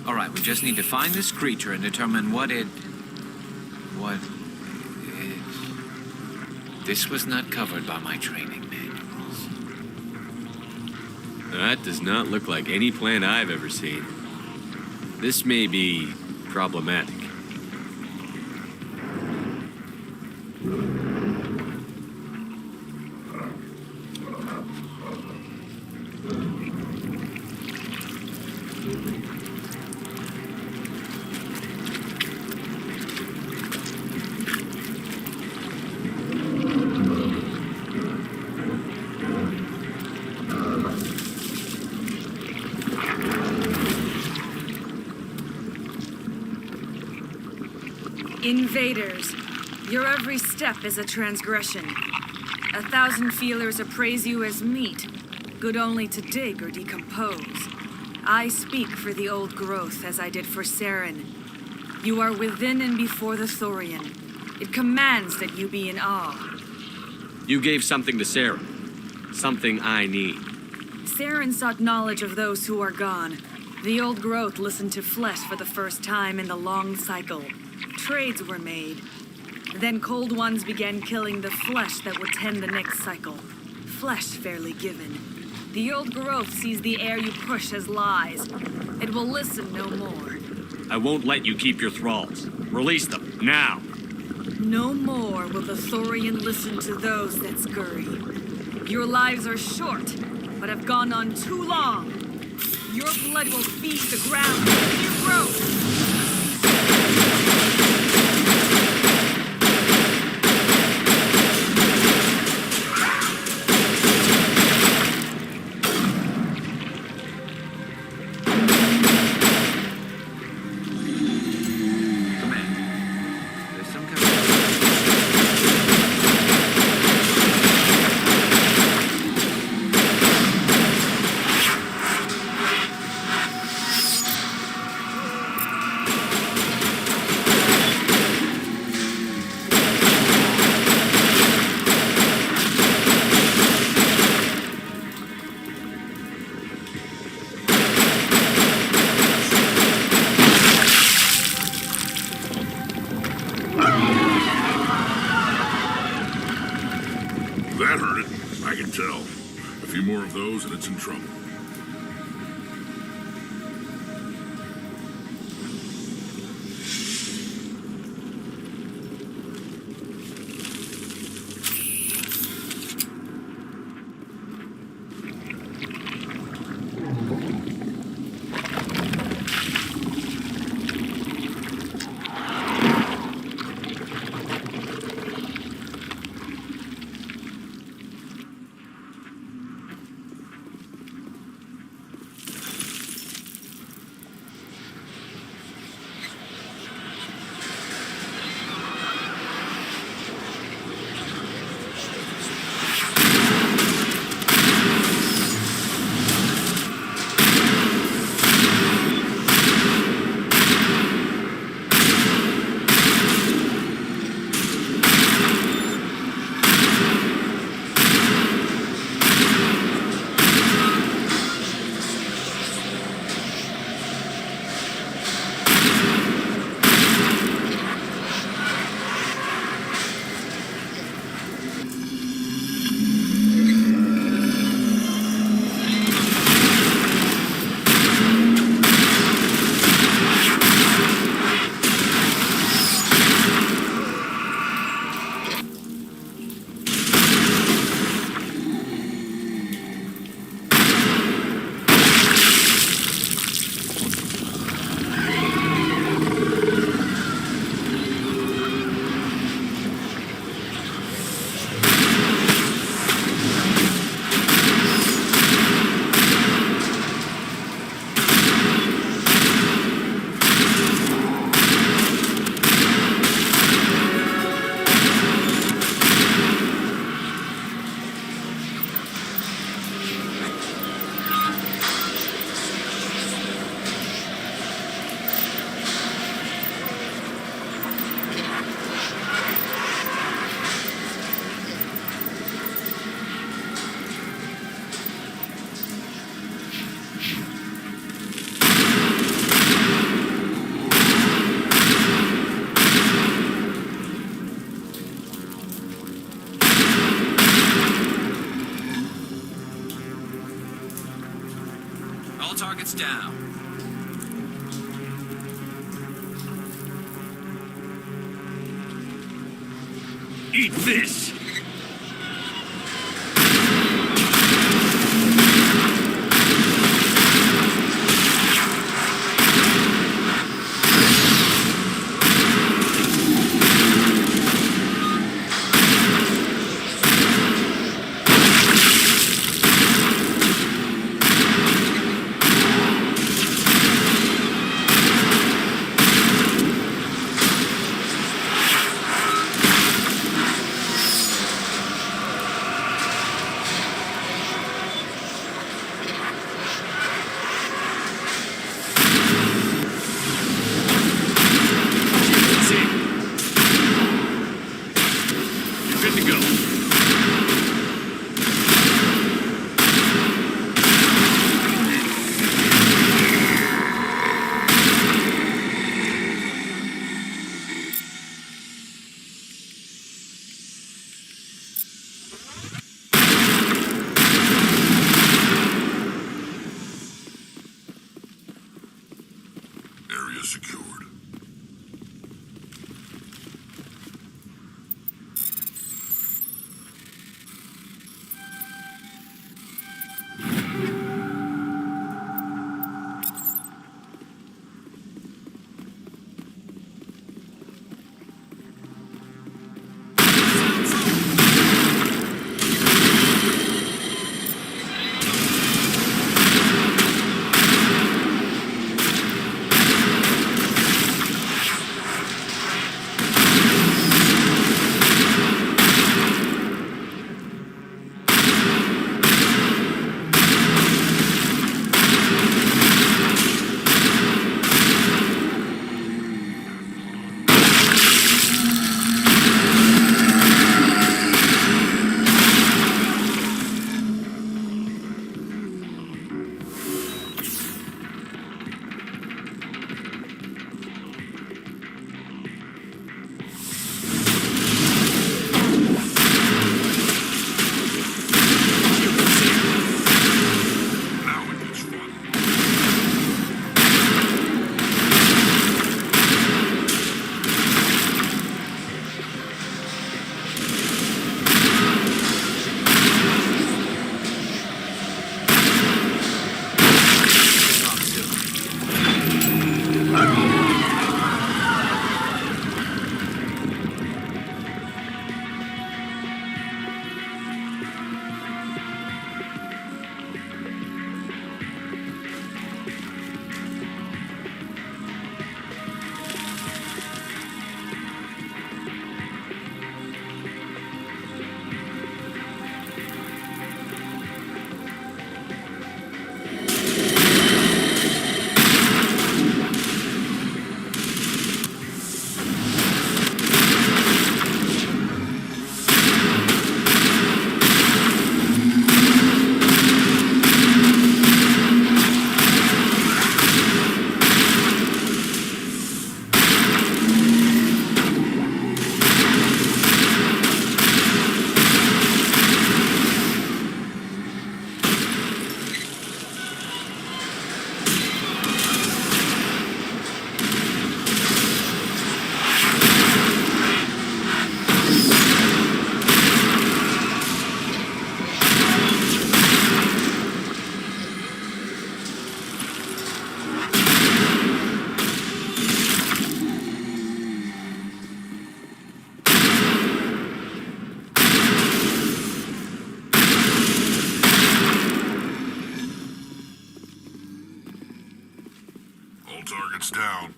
All right, we just need to find this creature and determine what it... This was not covered by my training manuals. That does not look like any plant I've ever seen. This may be problematic. Invaders, your every step is a transgression. 1,000 feelers appraise you as meat, good only to dig or decompose. I speak for the old growth as I did for Saren. You are within and before the Thorian. It commands that you be in awe. You gave something to Saren. Something I need. Saren sought knowledge of those who are gone. The old growth listened to flesh for the first time in the long cycle. Trades were made. Then cold ones began killing the flesh that would tend the next cycle. Flesh fairly given. The old growth sees the air you push as lies. It will listen no more. I won't let you keep your thralls. Release them, now! No more will the Thorian listen to those that scurry. Your lives are short, but have gone on too long. Your blood will feed the ground with your growth. That hurt it, I can tell. A few more of those and it's in trouble. All targets down. Eat this! Area secured. All targets down.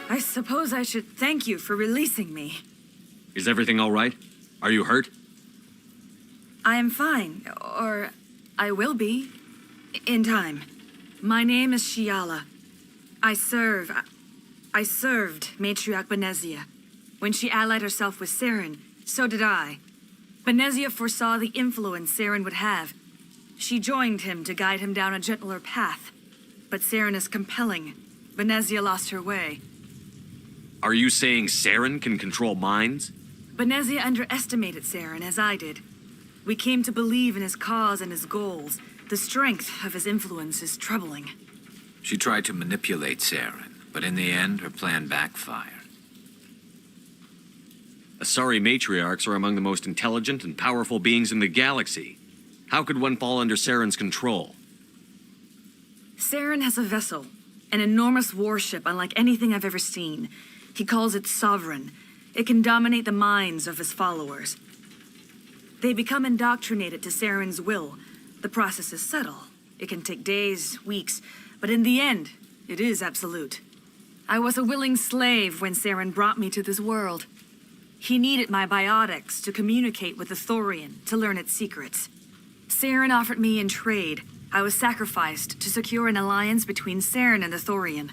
I suppose I should thank you for releasing me. Is everything all right? Are you hurt? I am fine, or I will be, in time. My name is Shiala. I served Matriarch Benezia. When she allied herself with Saren, so did I. Benezia foresaw the influence Saren would have. She joined him to guide him down a gentler path. But Saren is compelling. Benezia lost her way. Are you saying Saren can control minds? Benezia underestimated Saren, as I did. We came to believe in his cause and his goals. The strength of his influence is troubling. She tried to manipulate Saren, but in the end, her plan backfired. Asari matriarchs are among the most intelligent and powerful beings in the galaxy. How could one fall under Saren's control? Saren has a vessel, an enormous warship unlike anything I've ever seen. He calls it Sovereign. It can dominate the minds of his followers. They become indoctrinated to Saren's will. The process is subtle. It can take days, weeks, but in the end, it is absolute. I was a willing slave when Saren brought me to this world. He needed my biotics to communicate with the Thorian, to learn its secrets. Saren offered me in trade. I was sacrificed to secure an alliance between Saren and the Thorian.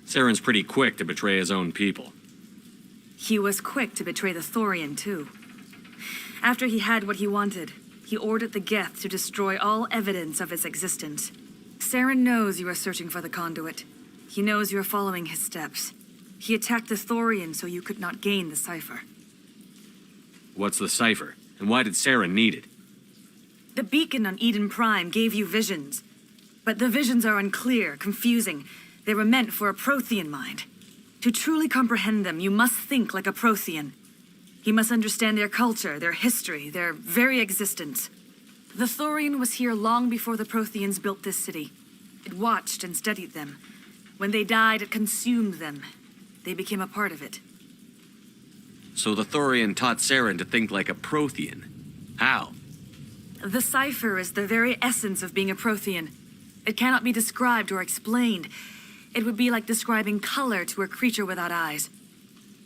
Saren's pretty quick to betray his own people. He was quick to betray the Thorian, too. After he had what he wanted, he ordered the Geth to destroy all evidence of its existence. Saren knows you are searching for the conduit. He knows you are following his steps. He attacked the Thorian so you could not gain the cipher. What's the cipher? And why did Saren need it? The beacon on Eden Prime gave you visions. But the visions are unclear, confusing. They were meant for a Prothean mind. To truly comprehend them, you must think like a Prothean. You must understand their culture, their history, their very existence. The Thorian was here long before the Protheans built this city. It watched and studied them. When they died, it consumed them. They became a part of it. So the Thorian taught Saren to think like a Prothean. How? The cipher is the very essence of being a Prothean. It cannot be described or explained. It would be like describing color to a creature without eyes.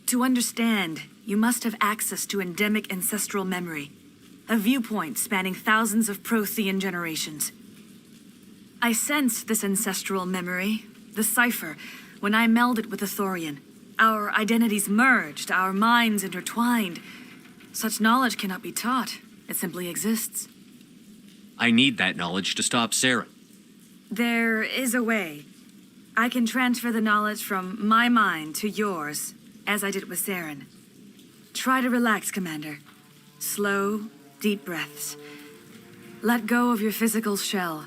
To understand, you must have access to endemic ancestral memory, a viewpoint spanning thousands of Prothean generations. I sensed this ancestral memory, the cipher, when I melded with the Thorian. Our identities merged, our minds intertwined. Such knowledge cannot be taught. It simply exists. I need that knowledge to stop Saren. There is a way. I can transfer the knowledge from my mind to yours, as I did with Saren. Try to relax, Commander. Slow, deep breaths. Let go of your physical shell.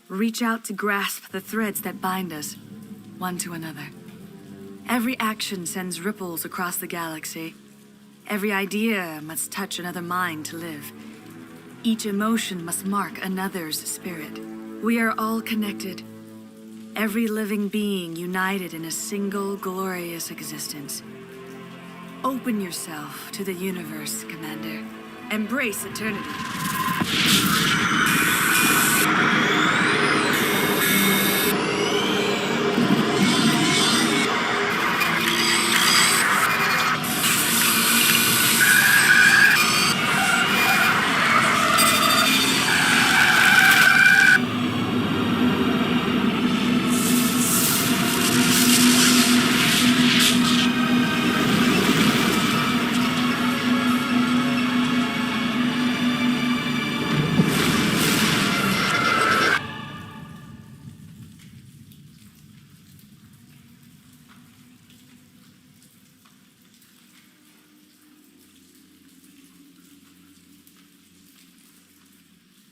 Reach out to grasp the threads that bind us, one to another. Every action sends ripples across the galaxy. Every idea must touch another mind to live. Each emotion must mark another's spirit. We are all connected. Every living being united in a single glorious existence. Open yourself to the universe, Commander. Embrace eternity.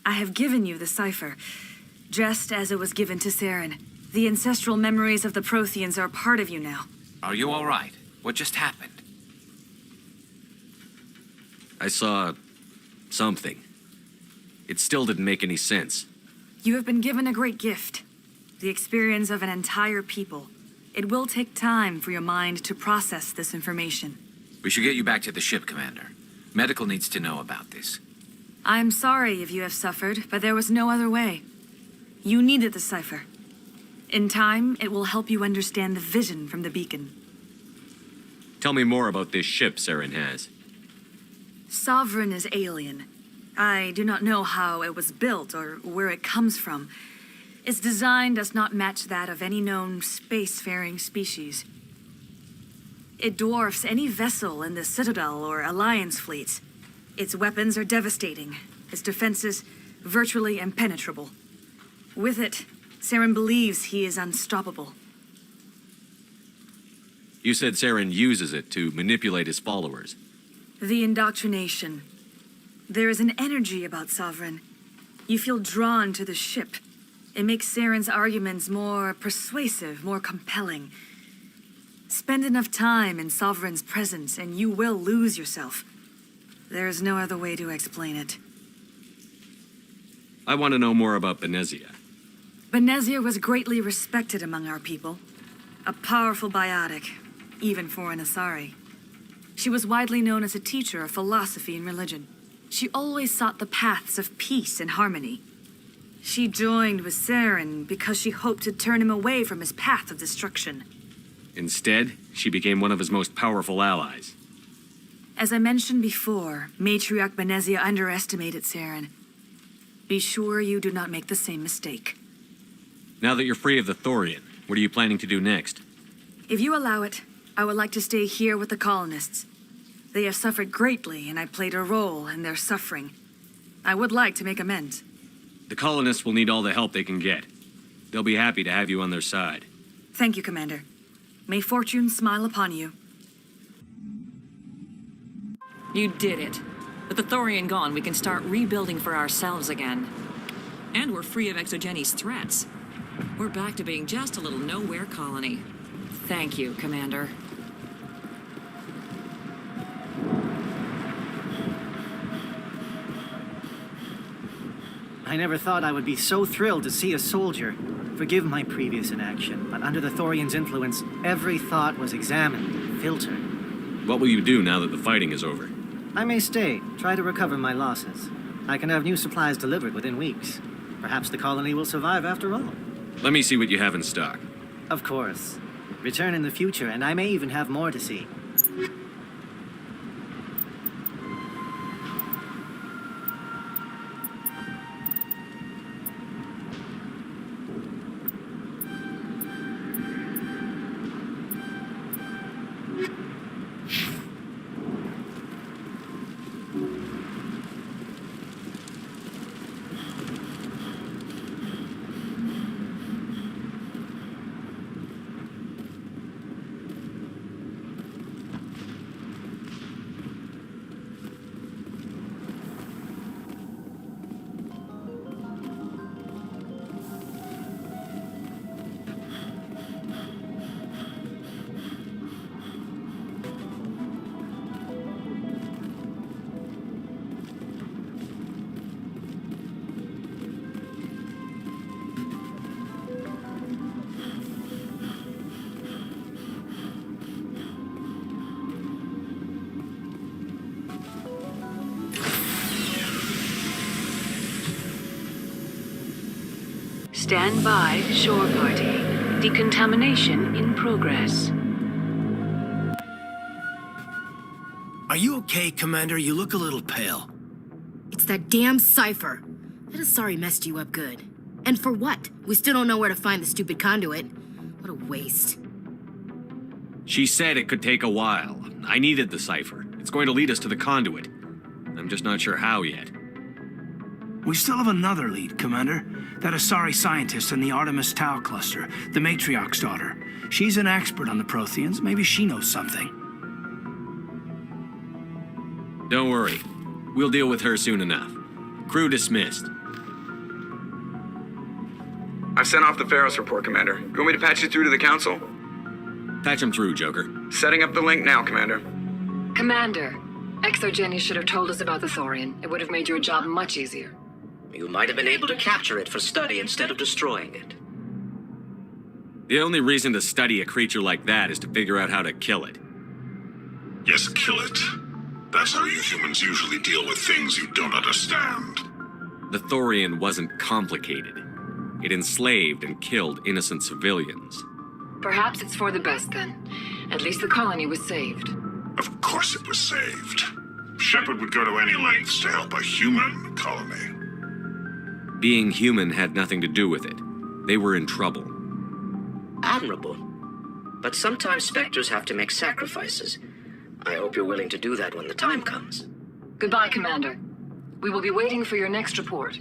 I have given you the cipher, just as it was given to Saren. The ancestral memories of the Protheans are a part of you now. Are you all right? What just happened? I saw something. It still didn't make any sense. You have been given a great gift, the experience of an entire people. It will take time for your mind to process this information. We should get you back to the ship, Commander. Medical needs to know about this. I'm sorry if you have suffered, but there was no other way. You needed the cipher. In time, it will help you understand the vision from the beacon. Tell me more about this ship Saren has. Sovereign is alien. I do not know how it was built or where it comes from. Its design does not match that of any known spacefaring species. It dwarfs any vessel in the Citadel or Alliance fleets. Its weapons are devastating, its defenses virtually impenetrable. With it, Saren believes he is unstoppable. You said Saren uses it to manipulate his followers. The indoctrination. There is an energy about Sovereign. You feel drawn to the ship. It makes Saren's arguments more persuasive, more compelling. Spend enough time in Sovereign's presence and you will lose yourself. There is no other way to explain it. I want to know more about Benezia. Benezia was greatly respected among our people. A powerful biotic, even for an Asari. She was widely known as a teacher of philosophy and religion. She always sought the paths of peace and harmony. She joined with Saren because she hoped to turn him away from his path of destruction. Instead, she became one of his most powerful allies. As I mentioned before, Matriarch Benezia underestimated Saren. Be sure you do not make the same mistake. Now that you're free of the Thorian, what are you planning to do next? If you allow it, I would like to stay here with the colonists. They have suffered greatly, and I played a role in their suffering. I would like to make amends. The colonists will need all the help they can get. They'll be happy to have you on their side. Thank you, Commander. May fortune smile upon you. You did it. With the Thorian gone, we can start rebuilding for ourselves again. And we're free of Exogeni's threats. We're back to being just a little nowhere colony. Thank you, Commander. I never thought I would be so thrilled to see a soldier. Forgive my previous inaction, but under the Thorian's influence, every thought was examined, filtered. What will you do now that the fighting is over? I may stay, try to recover my losses. I can have new supplies delivered within weeks. Perhaps the colony will survive after all. Let me see what you have in stock. Of course. Return in the future, and I may even have more to see. Stand by, shore party. Decontamination in progress. Are you okay, Commander? You look a little pale. It's that damn cipher. That Asari messed you up good. And for what? We still don't know where to find the stupid conduit. What a waste. She said it could take a while. I needed the cipher. It's going to lead us to the conduit. I'm just not sure how yet. We still have another lead, Commander. That Asari scientist in the Artemis Tau cluster, the Matriarch's daughter. She's an expert on the Protheans. Maybe she knows something. Don't worry. We'll deal with her soon enough. Crew dismissed. I've sent off the Pharos report, Commander. You want me to patch you through to the Council? Patch him through, Joker. Setting up the link now, Commander. Commander, Exogeny should have told us about the Thorian. It would have made your job much easier. You might have been able to capture it for study instead of destroying it. The only reason to study a creature like that is to figure out how to kill it. Yes, kill it. That's how you humans usually deal with things you don't understand. The Thorian wasn't complicated. It enslaved and killed innocent civilians. Perhaps it's for the best then. At least the colony was saved. Of course it was saved. Shepard would go to any lengths to help a human colony. Being human had nothing to do with it. They were in trouble. Admirable. But sometimes Spectres have to make sacrifices. I hope you're willing to do that when the time comes. Goodbye, Commander. We will be waiting for your next report.